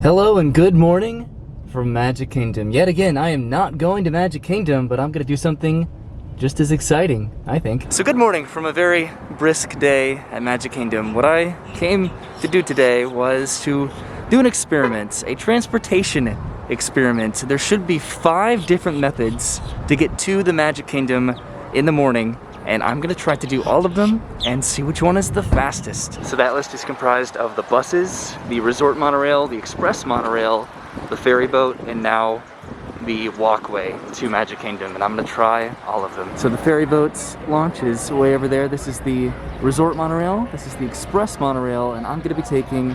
Hello and good morning from Magic Kingdom. Yet again, I am not going to Magic Kingdom, but I'm gonna do something just as exciting, I think. So good morning from a very brisk day at Magic Kingdom. What I came to do today was to do an experiment, a transportation experiment. There should be 5 different methods to get to the Magic Kingdom in the morning, and I'm gonna try to do all of them and see which one is the fastest. So that list is comprised of the buses, the resort monorail, the express monorail, the ferry boat, and now the walkway to Magic Kingdom, and I'm gonna try all of them. So the ferry boat's launch is way over there. This is the resort monorail, this is the express monorail, and I'm gonna be taking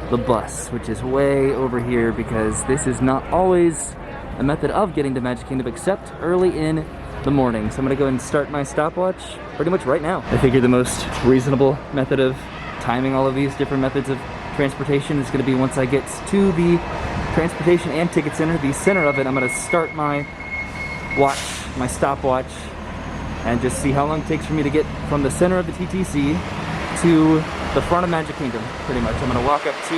the bus, which is way over here because this is not always a method of getting to Magic Kingdom except early in the morning. So I'm gonna go and start my stopwatch pretty much right now. I figure the most reasonable method of timing all of these different methods of transportation is gonna be once I get to the transportation and ticket center, the center of it, I'm gonna start my watch, my stopwatch, and just see how long it takes for me to get from the center of the TTC to the front of Magic Kingdom, pretty much. I'm gonna walk up to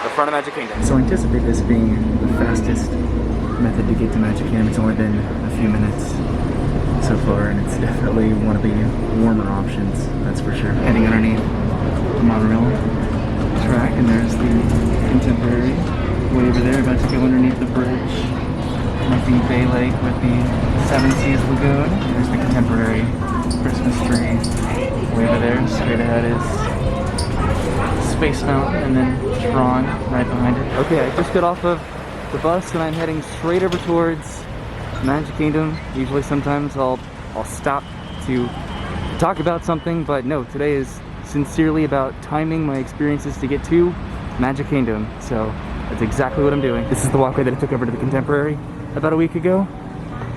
the front of Magic Kingdom. So I anticipate this being the fastest method to get to Magic Kingdom. It's only been a few minutes so far, and it's definitely one of the warmer options, that's for sure. Heading underneath the monorail track, and there's the Contemporary way over there, about to go underneath the bridge with the Bay Lake with the Seven Seas Lagoon. There's the Contemporary Christmas tree way over there. Straight ahead is Space Mountain, and then Tron right behind it. Okay, I just got off of the bus and I'm heading straight over towards Magic Kingdom. Usually sometimes I'll stop to talk about something, but no, today is sincerely about timing my experiences to get to Magic Kingdom. So that's exactly what I'm doing. This is the walkway that I took over to the Contemporary about a week ago,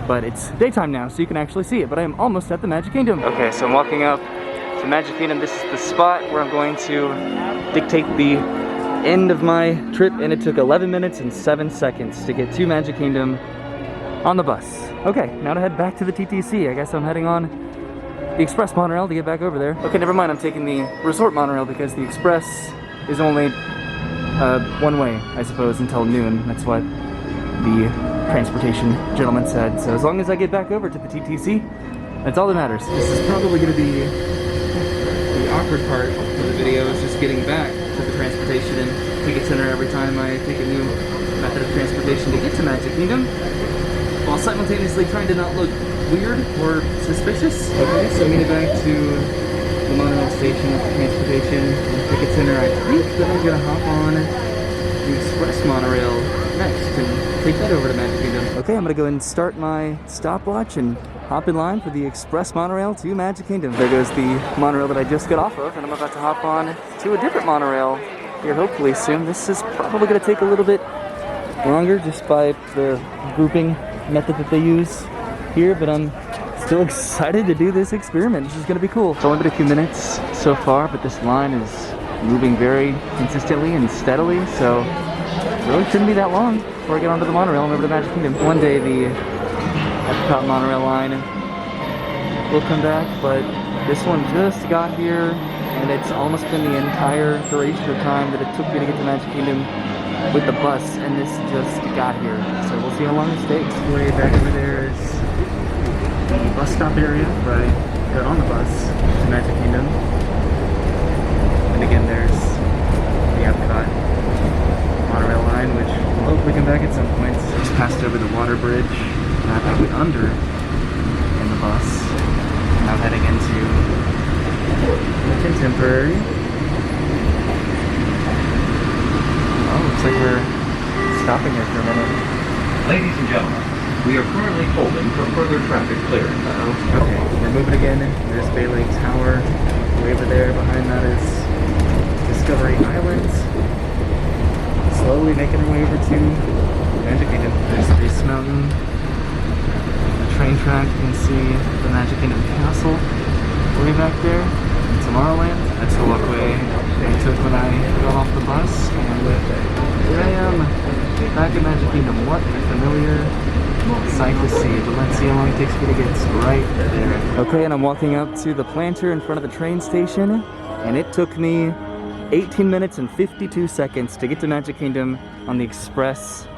but it's daytime now so you can actually see it, but I am almost at the Magic Kingdom. Okay, so I'm walking up to Magic Kingdom. This is the spot where I'm going to dictate the end of my trip, and it took 11 minutes and 7 seconds to get to Magic Kingdom on the bus. Okay, now to head back to the TTC. I guess I'm heading on the express monorail to get back over there. Okay, never mind, I'm taking the resort monorail because the express is only one way, I suppose, until noon. That's what the transportation gentleman said. So as long as I get back over to the TTC, that's all that matters. This is probably gonna be the awkward part of the video, is just getting back to the transportation and ticket center every time I take a new method of transportation to get to Magic Kingdom, while simultaneously trying to not look weird or suspicious. Okay, so I'm heading back to the monorail station at the transportation and ticket center. I think that I'm gonna hop on the express monorail next and take that over to Magic Kingdom. Okay, I'm gonna go and start my stopwatch and hop in line for the express monorail to Magic Kingdom. There goes the monorail that I just got off of, and I'm about to hop on to a different monorail here hopefully soon. This is probably gonna take a little bit longer just by the grouping method that they use here, but I'm still excited to do this experiment. This is gonna be cool. It's only been a few minutes so far, but this line is moving very consistently and steadily, so it really shouldn't be that long before I get onto the monorail and over to Magic Kingdom. One day the Epcot monorail line will come back, but this one just got here, and it's almost been the entire duration of time that it took me to get to Magic Kingdom with the bus, and this just got here. So we'll see how long this takes. Way back over there is the bus stop area where I got on the bus to Magic Kingdom. And again, there's the Epcot monorail line, which will hopefully come back at some point. Just passed over the water bridge. I went under in the bus. Now heading into the Contemporary. Oh, looks like we're stopping here for a minute. Ladies and gentlemen, we are currently holding for further traffic clearance. Okay, we're moving again. There's Bay Lake Tower. Way over there, behind that is Discovery Island. Slowly making our way over to Magic Kingdom. There's Space Mountain. The train track, you can see the Magic Kingdom Castle way back there. Tomorrowland. That's the walkway I took when I got off the bus, and here I am back in Magic Kingdom. What a familiar sight to see, but let's see how long it takes me to get right there. Okay, and I'm walking up to the planter in front of the train station, and it took me 18 minutes and 52 seconds to get to Magic Kingdom on the express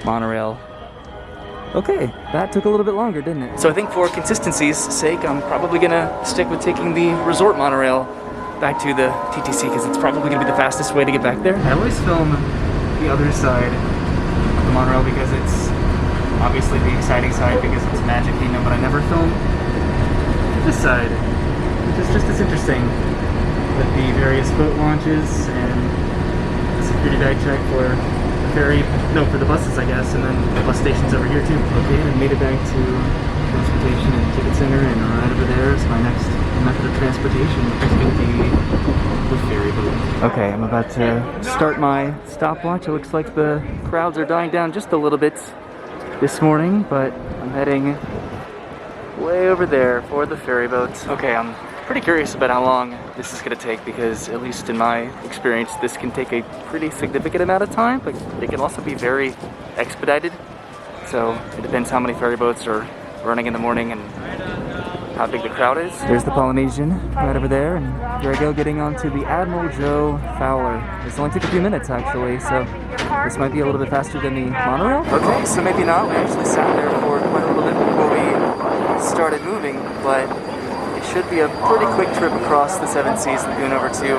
monorail. Okay, that took a little bit longer, didn't it? So I think for consistency's sake, I'm probably gonna stick with taking the resort monorail back to the TTC because it's probably gonna be the fastest way to get back there. I always film the other side of the monorail because it's obviously the exciting side because it's Magic Kingdom, but I never film this side, which is just as interesting with the various boat launches and the security bag check for the ferry, no, for the buses I guess, and then the bus stations over here too. Okay, I made it back to transportation and ticket center, and right over there is my next method of transportation, which is going to be the ferry boat. Okay, I'm about to start my stopwatch. It looks like the crowds are dying down just a little bit this morning, but I'm heading way over there for the ferry boat. Okay, I'm pretty curious about how long this is going to take because, at least in my experience, this can take a pretty significant amount of time, but it can also be very expedited. So it depends how many ferry boats are running in the morning and how big the crowd is. There's the Polynesian right over there, and here I go getting onto the Admiral Joe Fowler. This only took a few minutes actually, so this might be a little bit faster than the monorail. Okay, so maybe not. We actually sat there for quite a little bit before we started moving, but it should be a pretty quick trip across the Seven Seas Lagoon over to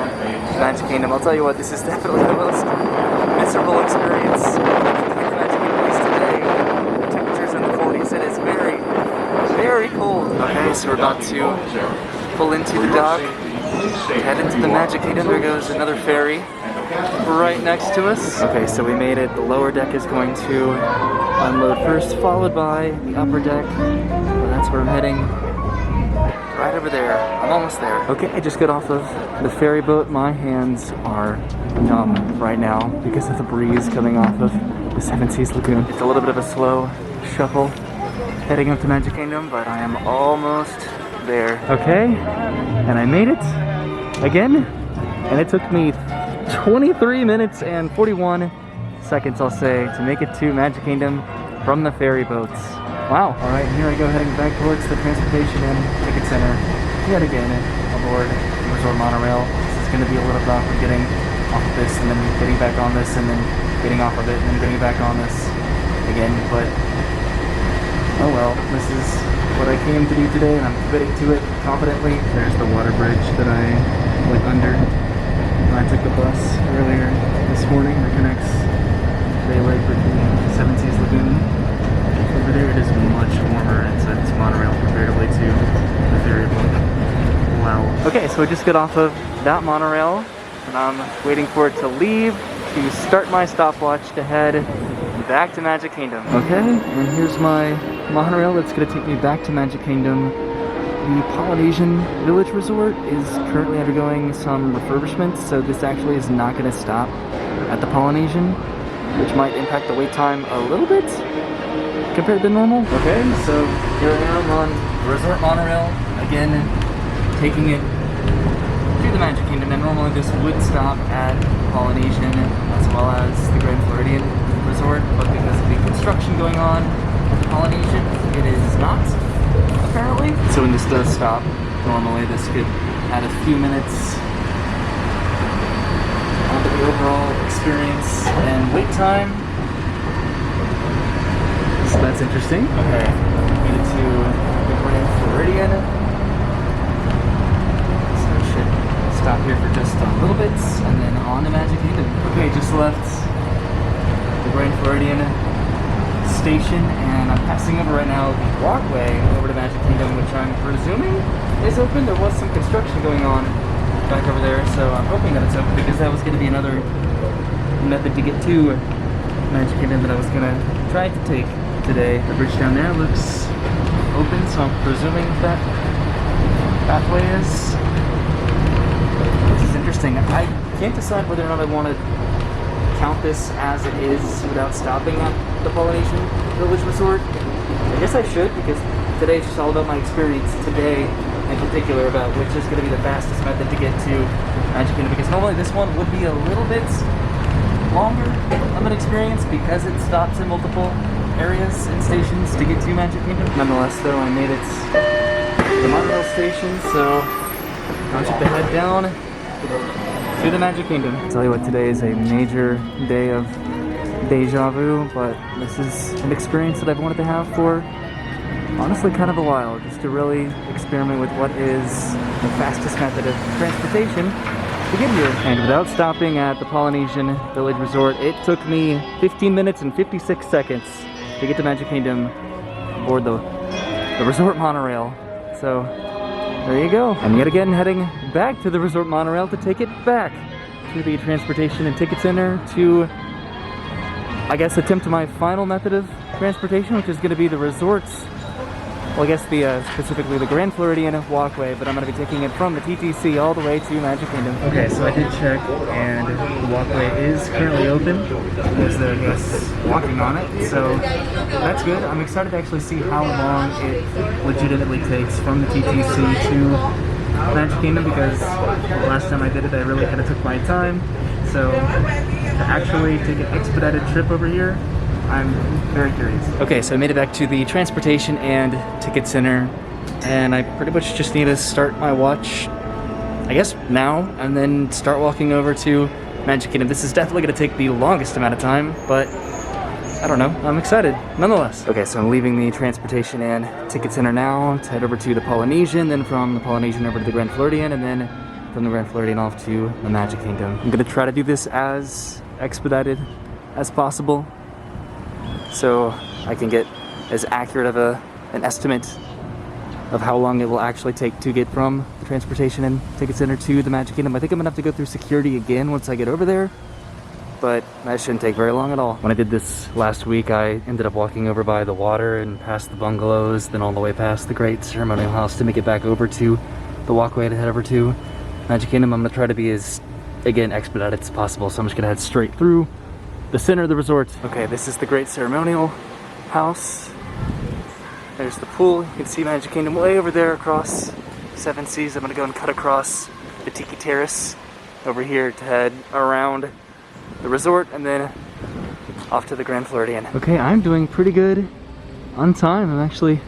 Magic Kingdom. I'll tell you what, this is definitely the most miserable experience in Magic Kingdom, at least today. The temperature's in the 40s. It is very, very cold. Okay, so we're about to pull into the dock, head into the Magic Kingdom. There goes another ferry right next to us. Okay, so we made it. The lower deck is going to unload first, followed by the upper deck. And that's where I'm heading. Right over there. I'm almost there. Okay, I just got off of the ferry boat. My hands are numb right now because of the breeze coming off of the Seven Seas Lagoon. It's a little bit of a slow shuffle heading up to Magic Kingdom, but I am almost there. Okay, and I made it again, and it took me 23 minutes and 41 seconds, I'll say, to make it to Magic Kingdom from the ferry boats. Wow. All right, here I go heading back towards the transportation and ticket center yet again aboard the resort monorail. This is going to be a little bit awkward getting off of this and then getting back on this and then getting off of it and then getting back on this again, but oh well, this is what I came to do today and I'm committing to it confidently. There's the water bridge that I went under when I took the bus earlier this morning that connects Bay Lake with the Seven Seas Lagoon. Over there it is much warmer inside this monorail comparatively to the ferry boat. Wow. Okay, so we just got off of that monorail and I'm waiting for it to leave to start my stopwatch to head back to Magic Kingdom. Okay, and here's my monorail that's going to take me back to Magic Kingdom. The Polynesian Village Resort is currently undergoing some refurbishments, so this actually is not going to stop at the Polynesian, which might impact the wait time a little bit compared to normal. Okay, so here I am on the resort monorail, again, taking it to the Magic Kingdom, and normally this would stop at Polynesian as well as the Grand Floridian Resort, but because of the construction going on at the Polynesian, it is not, apparently. So when this does stop, normally this could add a few minutes onto the overall experience and wait time. So that's interesting. Okay, made it to the Grand Floridian. So I should stop here for just a little bit and then on to Magic Kingdom. Okay, just left the Grand Floridian station and I'm passing over right now the walkway over to Magic Kingdom, which I'm presuming is open. There was some construction going on back over there, so I'm hoping that it's open because that was going to be another method to get to Magic Kingdom that I was going to try to take today. The bridge down there looks open, so I'm presuming that pathway is. This is interesting. I can't decide whether or not I want to count this as it is without stopping at the Polynesian Village Resort. I guess I should, because today is just all about my experience today in particular about which is going to be the fastest method to get to Magic Kingdom, because normally this one would be a little bit longer of an experience because it stops in multiple areas and stations to get to Magic Kingdom. Nonetheless, though, I made it to the monorail station, so I'll just head down to the Magic Kingdom. I'll tell you what, today is a major day of deja vu, but this is an experience that I've wanted to have for honestly kind of a while, just to really experiment with what is the fastest method of transportation to get here. And without stopping at the Polynesian Village Resort, it took me 15 minutes and 56 seconds to get to Magic Kingdom aboard the resort monorail. So there you go. I'm yet again heading back to the resort monorail to take it back to the transportation and ticket center to, I guess, attempt my final method of transportation, which is going to be the resort's, well, I guess specifically the Grand Floridian walkway, but I'm going to be taking it from the TTC all the way to Magic Kingdom. Okay, so I did check, and the walkway is currently open. There's the guests walking on it, so that's good. I'm excited to actually see how long it legitimately takes from the TTC to Magic Kingdom, because the last time I did it, I really kind of took my time. So to actually take an expedited trip over here, I'm very curious. Okay, so I made it back to the transportation and ticket center, and I pretty much just need to start my watch, I guess, now, and then start walking over to Magic Kingdom. This is definitely going to take the longest amount of time, but I don't know, I'm excited nonetheless. Okay, so I'm leaving the transportation and ticket center now to head over to the Polynesian, then from the Polynesian over to the Grand Floridian, and then from the Grand Floridian off to the Magic Kingdom. I'm going to try to do this as expedited as possible, so I can get as accurate of an estimate of how long it will actually take to get from the transportation and ticket center to the Magic Kingdom. I think I'm gonna have to go through security again once I get over there, but that shouldn't take very long at all. When I did this last week, I ended up walking over by the water and past the bungalows, then all the way past the Great Ceremonial House to make it back over to the walkway to head over to Magic Kingdom. I'm gonna try to be as, again, expedited as possible, so I'm just gonna head straight through the center of the resort. Okay, this is the Great Ceremonial House. There's the pool. You can see Magic Kingdom way over there across Seven Seas. I'm gonna go and cut across the Tiki Terrace over here to head around the resort and then off to the Grand Floridian. Okay, I'm doing pretty good on time. I'm actually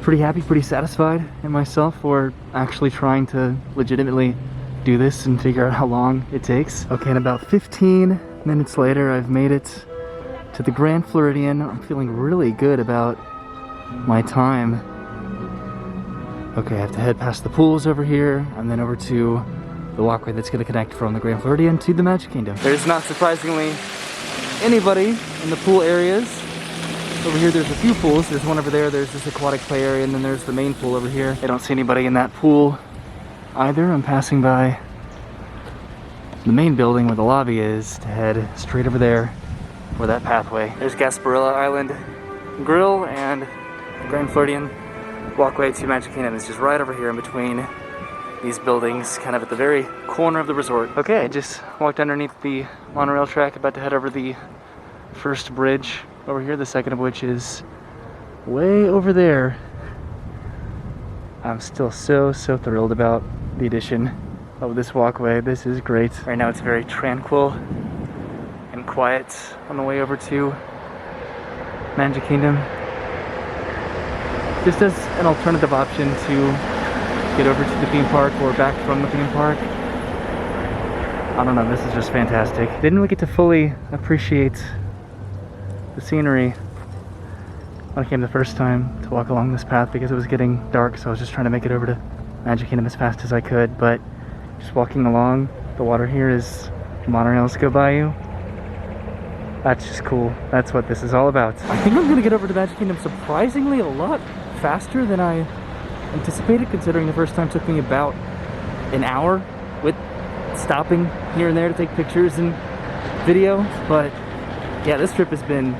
pretty happy, pretty satisfied in myself for actually trying to legitimately do this and figure out how long it takes. Okay, and about 15 minutes later, I've made it to the Grand Floridian. I'm feeling really good about my time. Okay, I have to head past the pools over here and then over to the walkway that's going to connect from the Grand Floridian to the Magic Kingdom. There's not surprisingly anybody in the pool areas. Over here there's a few pools. There's one over there, there's this aquatic play area, and then there's the main pool over here. I don't see anybody in that pool either. I'm passing by the main building where the lobby is to head straight over there for that pathway. There's Gasparilla Island Grill, and the Grand Floridian walkway to Magic Kingdom is just right over here in between these buildings, kind of at the very corner of the resort. Okay, I just walked underneath the monorail track, about to head over the first bridge over here, the second of which is way over there. I'm still so thrilled about the addition of this walkway. This is great. Right now it's very tranquil and quiet on the way over to Magic Kingdom. Just as an alternative option to get over to the theme park or back from the theme park. I don't know, this is just fantastic. Didn't really get to fully appreciate the scenery when I came the first time to walk along this path because it was getting dark, so I was just trying to make it over to Magic Kingdom as fast as I could, but just walking along the water here as monorails go by you, that's just cool. That's what this is all about. I think I'm gonna get over to Magic Kingdom surprisingly a lot faster than I anticipated, considering the first time took me about an hour with stopping here and there to take pictures and video. But yeah, this trip has been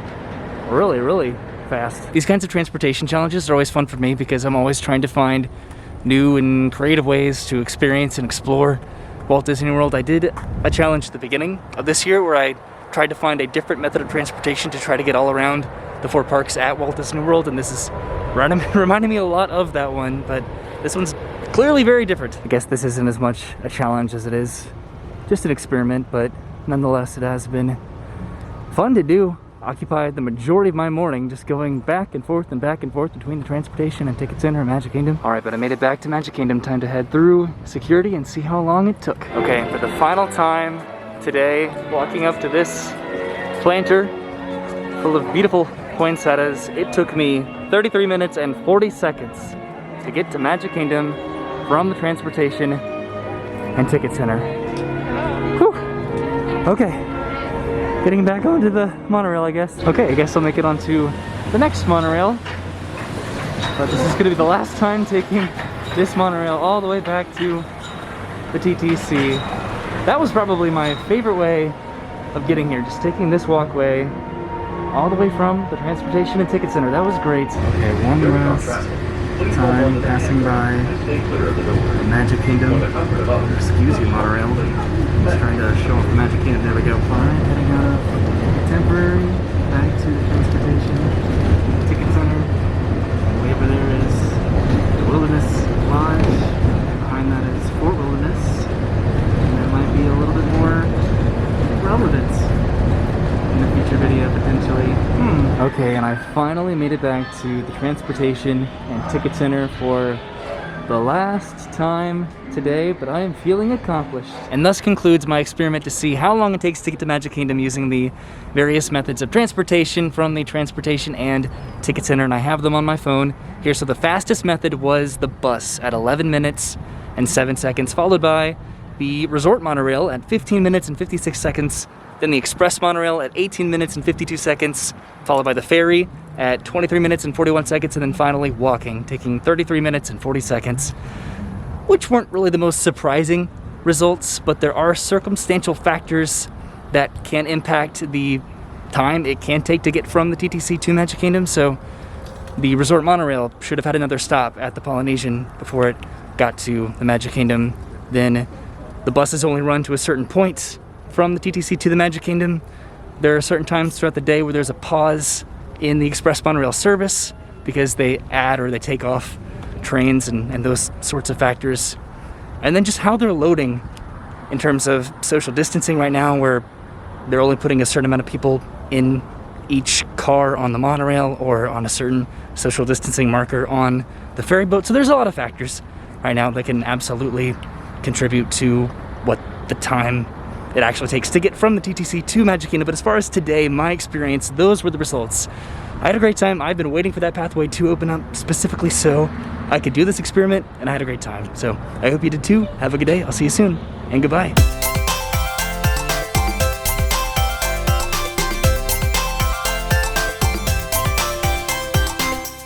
really fast. These kinds of transportation challenges are always fun for me because I'm always trying to find new and creative ways to experience and explore Walt Disney World. I did a challenge at the beginning of this year where I tried to find a different method of transportation to try to get all around the 4 parks at Walt Disney World, and this is reminding me a lot of that one, but this one's clearly very different. I guess this isn't as much a challenge as it is just an experiment, but nonetheless it has been fun to do occupied the majority of my morning just going back and forth between the transportation and ticket center in Magic Kingdom. All right, but I made it back to Magic Kingdom. Time to head through security and see how long it took. Okay, for the final time today, walking up to this planter full of beautiful poinsettias, it took me 33 minutes and 40 seconds to get to Magic Kingdom from the transportation and ticket center. Whew. Okay, getting back onto the monorail, I guess. Okay, I guess I'll make it onto the next monorail. But this is gonna be the last time taking this monorail all the way back to the TTC. That was probably my favorite way of getting here, just taking this walkway all the way from the transportation and ticket center. That was great. Okay, one last time passing by the Magic Kingdom. Excuse you, monorail. Just trying to show off the Magic Kingdom. There we go. Fine, heading out of temporary back to the transportation ticket center. Way over there is the Wilderness Lodge. Behind that is Fort Wilderness. And there might be a little bit more relevance in the future video, potentially. Okay, and I finally made it back to the transportation and ticket center for the last time today, but I am feeling accomplished. And thus concludes my experiment to see how long it takes to get to Magic Kingdom using the various methods of transportation from the transportation and ticket center, and I have them on my phone here. So the fastest method was the bus at 11 minutes and 7 seconds, followed by the resort monorail at 15 minutes and 56 seconds, then the express monorail at 18 minutes and 52 seconds, followed by the ferry at 23 minutes and 41 seconds, and then finally walking, taking 33 minutes and 40 seconds, which weren't really the most surprising results, but there are circumstantial factors that can impact the time it can take to get from the TTC to Magic Kingdom. So the resort monorail should have had another stop at the Polynesian before it got to the Magic Kingdom. Then the buses only run to a certain point from the TTC to the Magic Kingdom. There are certain times throughout the day where there's a pause in the express monorail service because they add or they take off trains and those sorts of factors. And then just how they're loading in terms of social distancing right now, where they're only putting a certain amount of people in each car on the monorail or on a certain social distancing marker on the ferry boat. So there's a lot of factors right now that can absolutely contribute to what the time it actually takes to get from the TTC to Magic Kingdom. But as far as today, my experience, those were the results. I had a great time. I've been waiting for that pathway to open up specifically so I could do this experiment, and I had a great time. So I hope you did too. Have a good day. I'll see you soon, and goodbye.